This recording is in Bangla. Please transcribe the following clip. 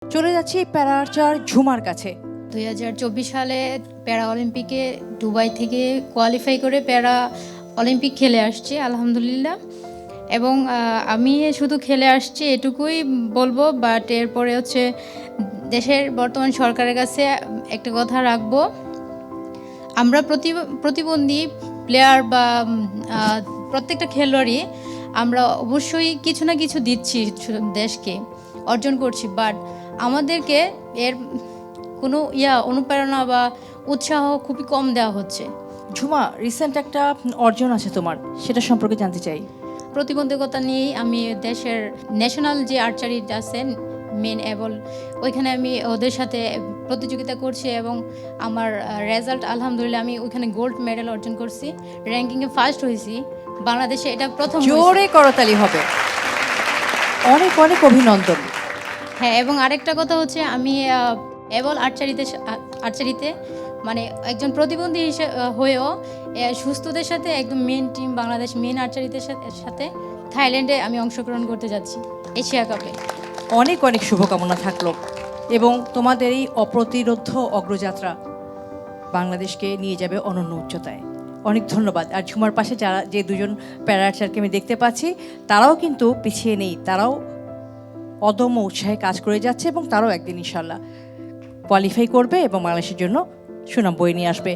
চলে যাচ্ছি প্যারা আর্চার ঝুমার কাছে। 2024 সালে প্যারা অলিম্পিকে দুবাই থেকে কোয়ালিফাই করে প্যারা অলিম্পিক খেলে আসছি আলহামদুলিল্লাহ। এবং আমি শুধু খেলে আসছি এটুকুই বলবো, বাট এরপরে হচ্ছে দেশের বর্তমান সরকারের কাছে একটা কথা রাখবো, আমরা প্রতিবন্ধী প্লেয়ার বা প্রত্যেকটা খেলোয়াড়ই আমরা অবশ্যই কিছু না কিছু দিচ্ছি দেশকে, অর্জন করছি, বাট আমাদেরকে এর কোনো অনুপ্রেরণা বা উৎসাহ খুবই কম দেওয়া হচ্ছে। ঝুমা, রিসেন্ট একটা অর্জন আছে তোমার, সেটা সম্পর্কে জানতে চাই। প্রতিবন্ধকতা নিয়েই আমি দেশের ন্যাশনাল যে আর্চারি আছে মেন এবল, ওইখানে আমি ওদের সাথে প্রতিযোগিতা করছি এবং আমার রেজাল্ট আলহামদুলিল্লাহ, আমি ওইখানে গোল্ড মেডেল অর্জন করছি, র্যাঙ্কিংয়ে ফার্স্ট হয়েছি বাংলাদেশে, এটা প্রথম হয়েছে। জোরে করতালি হবে। অনেক অনেক অভিনন্দন। হ্যাঁ, এবং আরেকটা কথা হচ্ছে আমি এবল আর্চারিতে মানে একজন প্রতিবন্ধী হয়েও সুস্থদের সাথে একদম মেন টিম বাংলাদেশ মেন আর্চারিদের সাথে থাইল্যান্ডে আমি অংশগ্রহণ করতে যাচ্ছি এশিয়া কাপে। অনেক অনেক শুভকামনা থাকলো এবং তোমাদের এই অপ্রতিরোধ্য অগ্রযাত্রা বাংলাদেশকে নিয়ে যাবে অনন্য উচ্চতায়। অনেক ধন্যবাদ। আর ঝুমার পাশে যে দুজন প্যারা আর্চারকে আমি দেখতে পাচ্ছি, তারাও কিন্তু পিছিয়ে নেই, তারাও অদম্য উৎসাহে কাজ করে যাচ্ছে এবং তারাও একদিন ইনশাল্লাহ কোয়ালিফাই করবে এবং বাংলাদেশের জন্য সুনাম বয়ে নিয়ে আসবে।